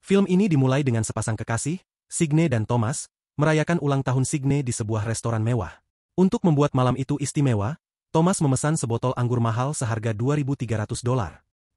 Film ini dimulai dengan sepasang kekasih, Signe dan Thomas, merayakan ulang tahun Signe di sebuah restoran mewah. Untuk membuat malam itu istimewa, Thomas memesan sebotol anggur mahal seharga $2.300.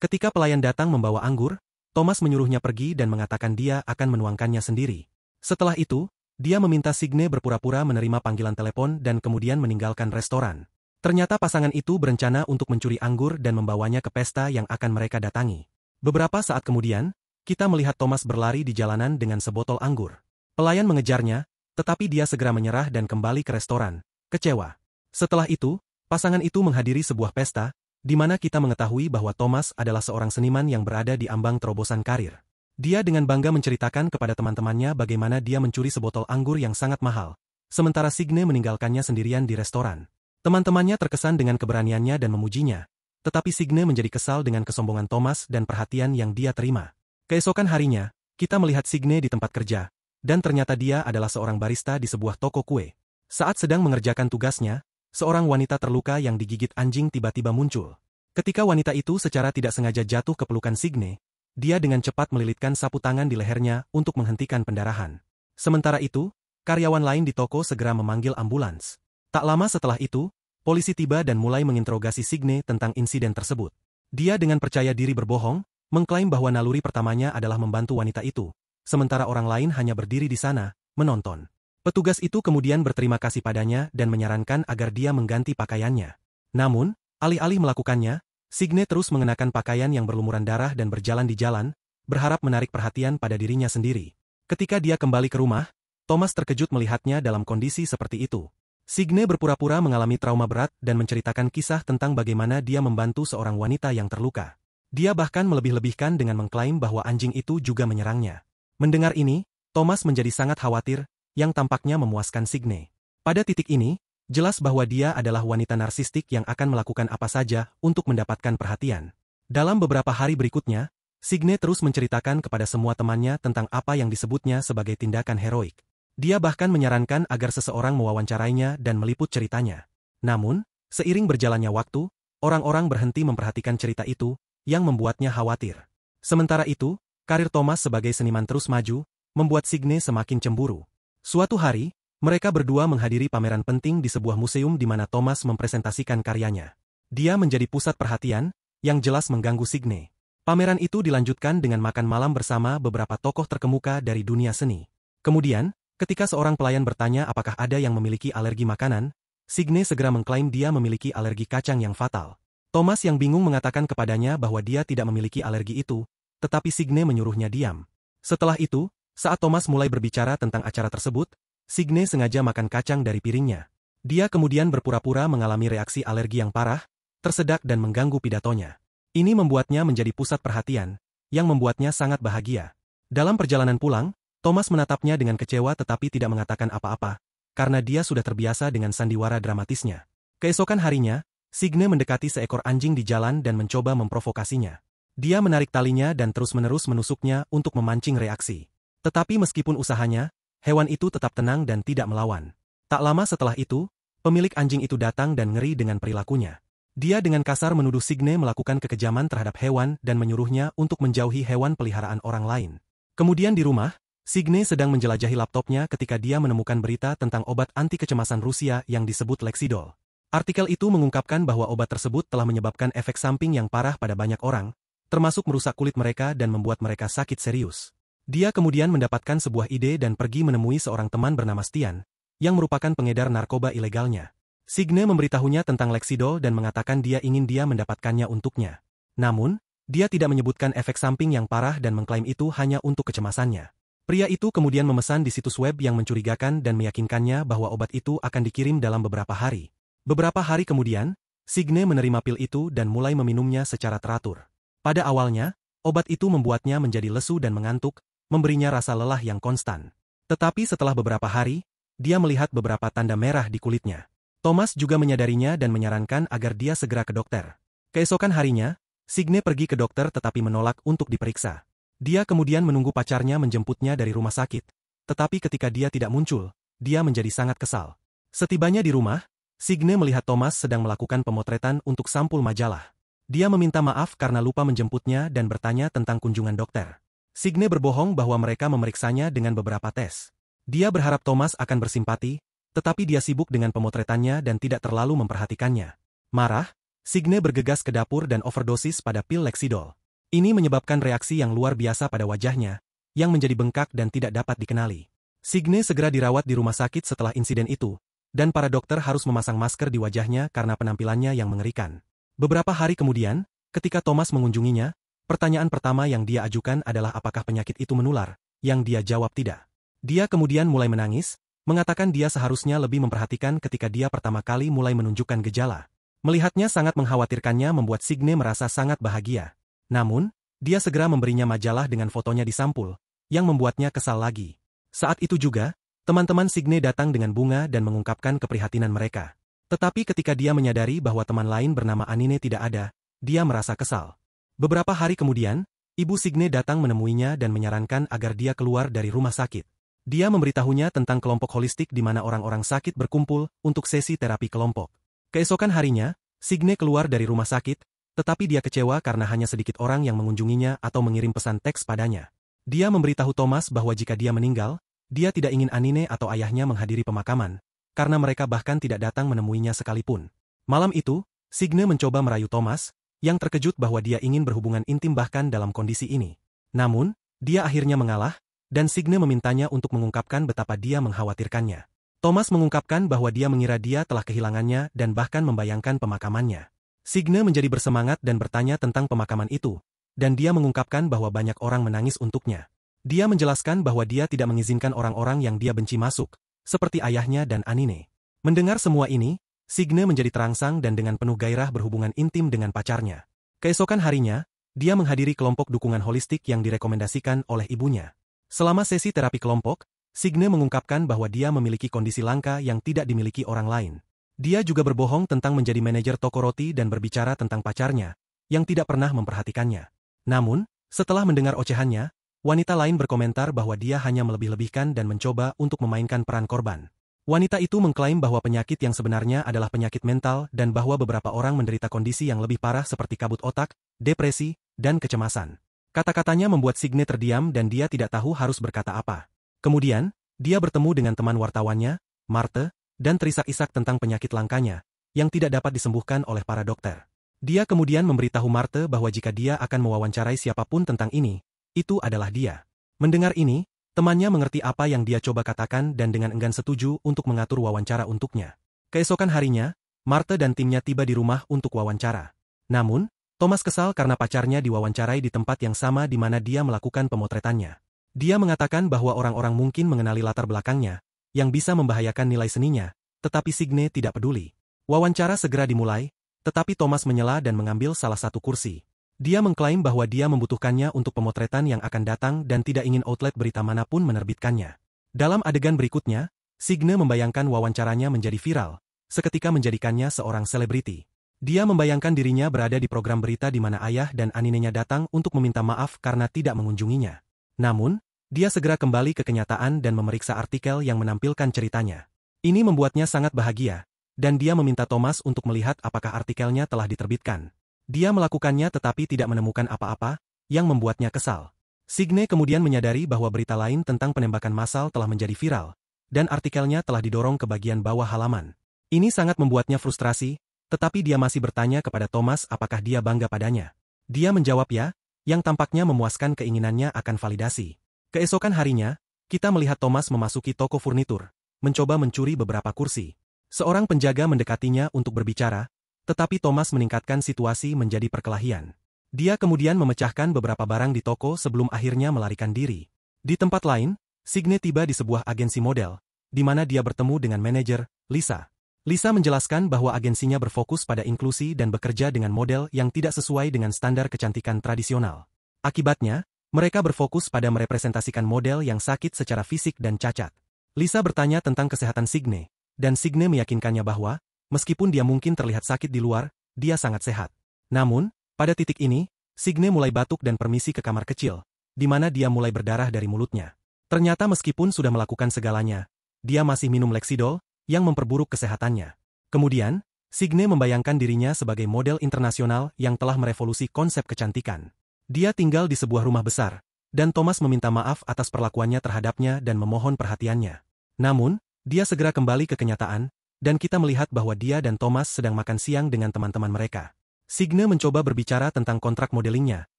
Ketika pelayan datang membawa anggur, Thomas menyuruhnya pergi dan mengatakan dia akan menuangkannya sendiri. Setelah itu, dia meminta Signe berpura-pura menerima panggilan telepon dan kemudian meninggalkan restoran. Ternyata pasangan itu berencana untuk mencuri anggur dan membawanya ke pesta yang akan mereka datangi. Beberapa saat kemudian, kita melihat Thomas berlari di jalanan dengan sebotol anggur. Pelayan mengejarnya, tetapi dia segera menyerah dan kembali ke restoran, kecewa. Setelah itu, pasangan itu menghadiri sebuah pesta, di mana kita mengetahui bahwa Thomas adalah seorang seniman yang berada di ambang terobosan karir. Dia dengan bangga menceritakan kepada teman-temannya bagaimana dia mencuri sebotol anggur yang sangat mahal, sementara Signe meninggalkannya sendirian di restoran. Teman-temannya terkesan dengan keberaniannya dan memujinya, tetapi Signe menjadi kesal dengan kesombongan Thomas dan perhatian yang dia terima. Keesokan harinya, kita melihat Signe di tempat kerja, dan ternyata dia adalah seorang barista di sebuah toko kue. Saat sedang mengerjakan tugasnya, seorang wanita terluka yang digigit anjing tiba-tiba muncul. Ketika wanita itu secara tidak sengaja jatuh ke pelukan Signe, dia dengan cepat melilitkan sapu tangan di lehernya untuk menghentikan pendarahan. Sementara itu, karyawan lain di toko segera memanggil ambulans. Tak lama setelah itu, polisi tiba dan mulai menginterogasi Signe tentang insiden tersebut. Dia dengan percaya diri berbohong, mengklaim bahwa naluri pertamanya adalah membantu wanita itu, sementara orang lain hanya berdiri di sana, menonton. Petugas itu kemudian berterima kasih padanya dan menyarankan agar dia mengganti pakaiannya. Namun, alih-alih melakukannya, Signe terus mengenakan pakaian yang berlumuran darah dan berjalan di jalan, berharap menarik perhatian pada dirinya sendiri. Ketika dia kembali ke rumah, Thomas terkejut melihatnya dalam kondisi seperti itu. Signe berpura-pura mengalami trauma berat dan menceritakan kisah tentang bagaimana dia membantu seorang wanita yang terluka. Dia bahkan melebih-lebihkan dengan mengklaim bahwa anjing itu juga menyerangnya. Mendengar ini, Thomas menjadi sangat khawatir, yang tampaknya memuaskan Signe. Pada titik ini, jelas bahwa dia adalah wanita narsistik yang akan melakukan apa saja untuk mendapatkan perhatian. Dalam beberapa hari berikutnya, Signe terus menceritakan kepada semua temannya tentang apa yang disebutnya sebagai tindakan heroik. Dia bahkan menyarankan agar seseorang mewawancarainya dan meliput ceritanya. Namun, seiring berjalannya waktu, orang-orang berhenti memperhatikan cerita itu, yang membuatnya khawatir. Sementara itu, karir Thomas sebagai seniman terus maju, membuat Signe semakin cemburu. Suatu hari, mereka berdua menghadiri pameran penting di sebuah museum di mana Thomas mempresentasikan karyanya. Dia menjadi pusat perhatian, yang jelas mengganggu Signe. Pameran itu dilanjutkan dengan makan malam bersama beberapa tokoh terkemuka dari dunia seni. Kemudian, ketika seorang pelayan bertanya apakah ada yang memiliki alergi makanan, Signe segera mengklaim dia memiliki alergi kacang yang fatal. Thomas yang bingung mengatakan kepadanya bahwa dia tidak memiliki alergi itu, tetapi Signe menyuruhnya diam. Setelah itu, saat Thomas mulai berbicara tentang acara tersebut, Signe sengaja makan kacang dari piringnya. Dia kemudian berpura-pura mengalami reaksi alergi yang parah, tersedak dan mengganggu pidatonya. Ini membuatnya menjadi pusat perhatian, yang membuatnya sangat bahagia. Dalam perjalanan pulang, Thomas menatapnya dengan kecewa tetapi tidak mengatakan apa-apa, karena dia sudah terbiasa dengan sandiwara dramatisnya. Keesokan harinya, Signe mendekati seekor anjing di jalan dan mencoba memprovokasinya. Dia menarik talinya dan terus-menerus menusuknya untuk memancing reaksi. Tetapi meskipun usahanya, hewan itu tetap tenang dan tidak melawan. Tak lama setelah itu, pemilik anjing itu datang dan ngeri dengan perilakunya. Dia dengan kasar menuduh Signe melakukan kekejaman terhadap hewan dan menyuruhnya untuk menjauhi hewan peliharaan orang lain. Kemudian di rumah, Signe sedang menjelajahi laptopnya ketika dia menemukan berita tentang obat anti kecemasan Rusia yang disebut Lexidol. Artikel itu mengungkapkan bahwa obat tersebut telah menyebabkan efek samping yang parah pada banyak orang, termasuk merusak kulit mereka dan membuat mereka sakit serius. Dia kemudian mendapatkan sebuah ide dan pergi menemui seorang teman bernama Stian, yang merupakan pengedar narkoba ilegalnya. Signe memberitahunya tentang Lexidol dan mengatakan dia ingin dia mendapatkannya untuknya. Namun, dia tidak menyebutkan efek samping yang parah dan mengklaim itu hanya untuk kecemasannya. Pria itu kemudian memesan di situs web yang mencurigakan dan meyakinkannya bahwa obat itu akan dikirim dalam beberapa hari. Beberapa hari kemudian, Signe menerima pil itu dan mulai meminumnya secara teratur. Pada awalnya, obat itu membuatnya menjadi lesu dan mengantuk, memberinya rasa lelah yang konstan. Tetapi setelah beberapa hari, dia melihat beberapa tanda merah di kulitnya. Thomas juga menyadarinya dan menyarankan agar dia segera ke dokter. Keesokan harinya, Signe pergi ke dokter tetapi menolak untuk diperiksa. Dia kemudian menunggu pacarnya menjemputnya dari rumah sakit. Tetapi ketika dia tidak muncul, dia menjadi sangat kesal. Setibanya di rumah, Signe melihat Thomas sedang melakukan pemotretan untuk sampul majalah. Dia meminta maaf karena lupa menjemputnya dan bertanya tentang kunjungan dokter. Signe berbohong bahwa mereka memeriksanya dengan beberapa tes. Dia berharap Thomas akan bersimpati, tetapi dia sibuk dengan pemotretannya dan tidak terlalu memperhatikannya. Marah, Signe bergegas ke dapur dan overdosis pada pil Lexidol. Ini menyebabkan reaksi yang luar biasa pada wajahnya, yang menjadi bengkak dan tidak dapat dikenali. Signe segera dirawat di rumah sakit setelah insiden itu, dan para dokter harus memasang masker di wajahnya karena penampilannya yang mengerikan. Beberapa hari kemudian, ketika Thomas mengunjunginya, pertanyaan pertama yang dia ajukan adalah apakah penyakit itu menular, yang dia jawab tidak. Dia kemudian mulai menangis, mengatakan dia seharusnya lebih memperhatikan ketika dia pertama kali mulai menunjukkan gejala. Melihatnya sangat mengkhawatirkannya membuat Signe merasa sangat bahagia. Namun, dia segera memberinya majalah dengan fotonya di sampul, yang membuatnya kesal lagi. Saat itu juga, teman-teman Signe datang dengan bunga dan mengungkapkan keprihatinan mereka. Tetapi ketika dia menyadari bahwa teman lain bernama Anine tidak ada, dia merasa kesal. Beberapa hari kemudian, ibu Signe datang menemuinya dan menyarankan agar dia keluar dari rumah sakit. Dia memberitahunya tentang kelompok holistik di mana orang-orang sakit berkumpul untuk sesi terapi kelompok. Keesokan harinya, Signe keluar dari rumah sakit, tetapi dia kecewa karena hanya sedikit orang yang mengunjunginya atau mengirim pesan teks padanya. Dia memberitahu Thomas bahwa jika dia meninggal, dia tidak ingin Anine atau ayahnya menghadiri pemakaman, karena mereka bahkan tidak datang menemuinya sekalipun. Malam itu, Signe mencoba merayu Thomas, yang terkejut bahwa dia ingin berhubungan intim bahkan dalam kondisi ini. Namun, dia akhirnya mengalah, dan Signe memintanya untuk mengungkapkan betapa dia mengkhawatirkannya. Thomas mengungkapkan bahwa dia mengira dia telah kehilangannya dan bahkan membayangkan pemakamannya. Signe menjadi bersemangat dan bertanya tentang pemakaman itu, dan dia mengungkapkan bahwa banyak orang menangis untuknya. Dia menjelaskan bahwa dia tidak mengizinkan orang-orang yang dia benci masuk, seperti ayahnya dan Anine. Mendengar semua ini, Signe menjadi terangsang dan dengan penuh gairah berhubungan intim dengan pacarnya. Keesokan harinya, dia menghadiri kelompok dukungan holistik yang direkomendasikan oleh ibunya. Selama sesi terapi kelompok, Signe mengungkapkan bahwa dia memiliki kondisi langka yang tidak dimiliki orang lain. Dia juga berbohong tentang menjadi manajer toko roti dan berbicara tentang pacarnya, yang tidak pernah memperhatikannya. Namun, setelah mendengar ocehannya, wanita lain berkomentar bahwa dia hanya melebih-lebihkan dan mencoba untuk memainkan peran korban. Wanita itu mengklaim bahwa penyakit yang sebenarnya adalah penyakit mental dan bahwa beberapa orang menderita kondisi yang lebih parah seperti kabut otak, depresi, dan kecemasan. Kata-katanya membuat Signe terdiam dan dia tidak tahu harus berkata apa. Kemudian, dia bertemu dengan teman wartawannya, Marthe, dan terisak-isak tentang penyakit langkanya, yang tidak dapat disembuhkan oleh para dokter. Dia kemudian memberitahu Marthe bahwa jika dia akan mewawancarai siapapun tentang ini, itu adalah dia. Mendengar ini, temannya mengerti apa yang dia coba katakan dan dengan enggan setuju untuk mengatur wawancara untuknya. Keesokan harinya, Marthe dan timnya tiba di rumah untuk wawancara. Namun, Thomas kesal karena pacarnya diwawancarai di tempat yang sama di mana dia melakukan pemotretannya. Dia mengatakan bahwa orang-orang mungkin mengenali latar belakangnya, yang bisa membahayakan nilai seninya, tetapi Signe tidak peduli. Wawancara segera dimulai, tetapi Thomas menyela dan mengambil salah satu kursi. Dia mengklaim bahwa dia membutuhkannya untuk pemotretan yang akan datang dan tidak ingin outlet berita manapun menerbitkannya. Dalam adegan berikutnya, Signe membayangkan wawancaranya menjadi viral, seketika menjadikannya seorang selebriti. Dia membayangkan dirinya berada di program berita di mana ayah dan aninenya datang untuk meminta maaf karena tidak mengunjunginya. Namun, dia segera kembali ke kenyataan dan memeriksa artikel yang menampilkan ceritanya. Ini membuatnya sangat bahagia, dan dia meminta Thomas untuk melihat apakah artikelnya telah diterbitkan. Dia melakukannya tetapi tidak menemukan apa-apa, yang membuatnya kesal. Signe kemudian menyadari bahwa berita lain tentang penembakan massal telah menjadi viral, dan artikelnya telah didorong ke bagian bawah halaman. Ini sangat membuatnya frustrasi, tetapi dia masih bertanya kepada Thomas apakah dia bangga padanya. Dia menjawab ya, yang tampaknya memuaskan keinginannya akan validasi. Keesokan harinya, kita melihat Thomas memasuki toko furnitur, mencoba mencuri beberapa kursi. Seorang penjaga mendekatinya untuk berbicara, tetapi Thomas meningkatkan situasi menjadi perkelahian. Dia kemudian memecahkan beberapa barang di toko sebelum akhirnya melarikan diri. Di tempat lain, Signe tiba di sebuah agensi model, di mana dia bertemu dengan manajer, Lisa. Lisa menjelaskan bahwa agensinya berfokus pada inklusi dan bekerja dengan model yang tidak sesuai dengan standar kecantikan tradisional. Akibatnya, mereka berfokus pada merepresentasikan model yang sakit secara fisik dan cacat. Lisa bertanya tentang kesehatan Signe, dan Signe meyakinkannya bahwa, meskipun dia mungkin terlihat sakit di luar, dia sangat sehat. Namun, pada titik ini, Signe mulai batuk dan permisi ke kamar kecil, di mana dia mulai berdarah dari mulutnya. Ternyata meskipun sudah melakukan segalanya, dia masih minum Lexidol, yang memperburuk kesehatannya. Kemudian, Signe membayangkan dirinya sebagai model internasional yang telah merevolusi konsep kecantikan. Dia tinggal di sebuah rumah besar, dan Thomas meminta maaf atas perlakuannya terhadapnya dan memohon perhatiannya. Namun, dia segera kembali ke kenyataan, dan kita melihat bahwa dia dan Thomas sedang makan siang dengan teman-teman mereka. Signe mencoba berbicara tentang kontrak modelingnya,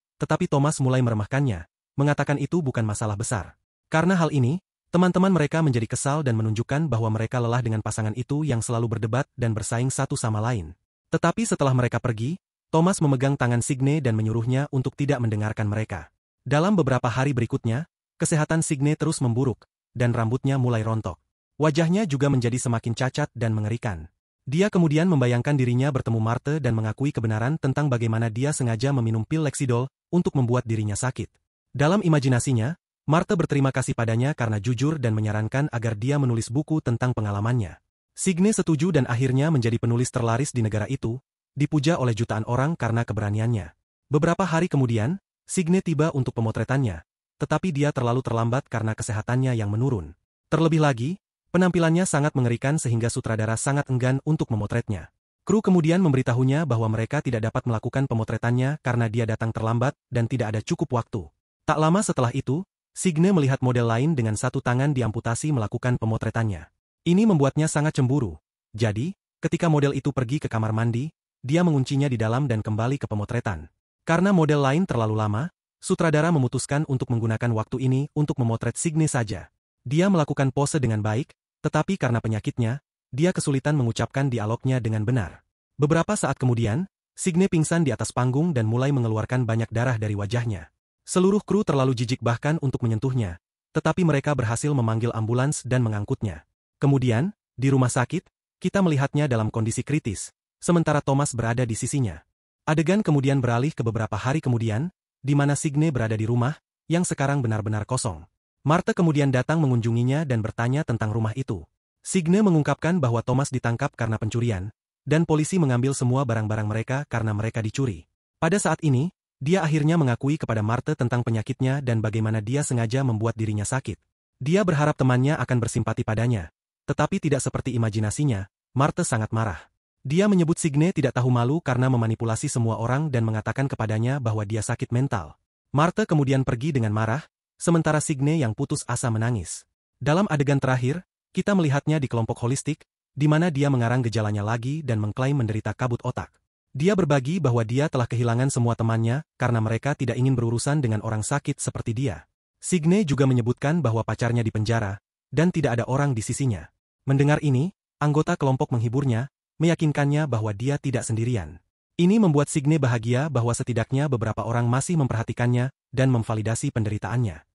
tetapi Thomas mulai meremehkannya, mengatakan itu bukan masalah besar. Karena hal ini, teman-teman mereka menjadi kesal dan menunjukkan bahwa mereka lelah dengan pasangan itu yang selalu berdebat dan bersaing satu sama lain. Tetapi setelah mereka pergi, Thomas memegang tangan Signe dan menyuruhnya untuk tidak mendengarkan mereka. Dalam beberapa hari berikutnya, kesehatan Signe terus memburuk, dan rambutnya mulai rontok. Wajahnya juga menjadi semakin cacat dan mengerikan. Dia kemudian membayangkan dirinya bertemu Marthe dan mengakui kebenaran tentang bagaimana dia sengaja meminum pil Lexidol untuk membuat dirinya sakit. Dalam imajinasinya, Marthe berterima kasih padanya karena jujur dan menyarankan agar dia menulis buku tentang pengalamannya. Signe setuju dan akhirnya menjadi penulis terlaris di negara itu, dipuja oleh jutaan orang karena keberaniannya. Beberapa hari kemudian, Signe tiba untuk pemotretannya, tetapi dia terlalu terlambat karena kesehatannya yang menurun. Terlebih lagi, penampilannya sangat mengerikan sehingga sutradara sangat enggan untuk memotretnya. Kru kemudian memberitahunya bahwa mereka tidak dapat melakukan pemotretannya karena dia datang terlambat dan tidak ada cukup waktu. Tak lama setelah itu, Signe melihat model lain dengan satu tangan diamputasi melakukan pemotretannya. Ini membuatnya sangat cemburu. Jadi, ketika model itu pergi ke kamar mandi, dia menguncinya di dalam dan kembali ke pemotretan. Karena model lain terlalu lama, sutradara memutuskan untuk menggunakan waktu ini untuk memotret Signe saja. Dia melakukan pose dengan baik, tetapi karena penyakitnya, dia kesulitan mengucapkan dialognya dengan benar. Beberapa saat kemudian, Signe pingsan di atas panggung dan mulai mengeluarkan banyak darah dari wajahnya. Seluruh kru terlalu jijik bahkan untuk menyentuhnya, tetapi mereka berhasil memanggil ambulans dan mengangkutnya. Kemudian, di rumah sakit, kita melihatnya dalam kondisi kritis, sementara Thomas berada di sisinya. Adegan kemudian beralih ke beberapa hari kemudian, di mana Signe berada di rumah, yang sekarang benar-benar kosong. Marthe kemudian datang mengunjunginya dan bertanya tentang rumah itu. Signe mengungkapkan bahwa Thomas ditangkap karena pencurian, dan polisi mengambil semua barang-barang mereka karena mereka dicuri. Pada saat ini, dia akhirnya mengakui kepada Marthe tentang penyakitnya dan bagaimana dia sengaja membuat dirinya sakit. Dia berharap temannya akan bersimpati padanya, tetapi tidak seperti imajinasinya, Marthe sangat marah. Dia menyebut Signe tidak tahu malu karena memanipulasi semua orang dan mengatakan kepadanya bahwa dia sakit mental. Marthe kemudian pergi dengan marah, sementara Signe yang putus asa menangis. Dalam adegan terakhir, kita melihatnya di kelompok holistik, di mana dia mengarang gejalanya lagi dan mengklaim menderita kabut otak. Dia berbagi bahwa dia telah kehilangan semua temannya karena mereka tidak ingin berurusan dengan orang sakit seperti dia. Signe juga menyebutkan bahwa pacarnya di penjara, dan tidak ada orang di sisinya. Mendengar ini, anggota kelompok menghiburnya, meyakinkannya bahwa dia tidak sendirian. Ini membuat Signe bahagia bahwa setidaknya beberapa orang masih memperhatikannya dan memvalidasi penderitaannya.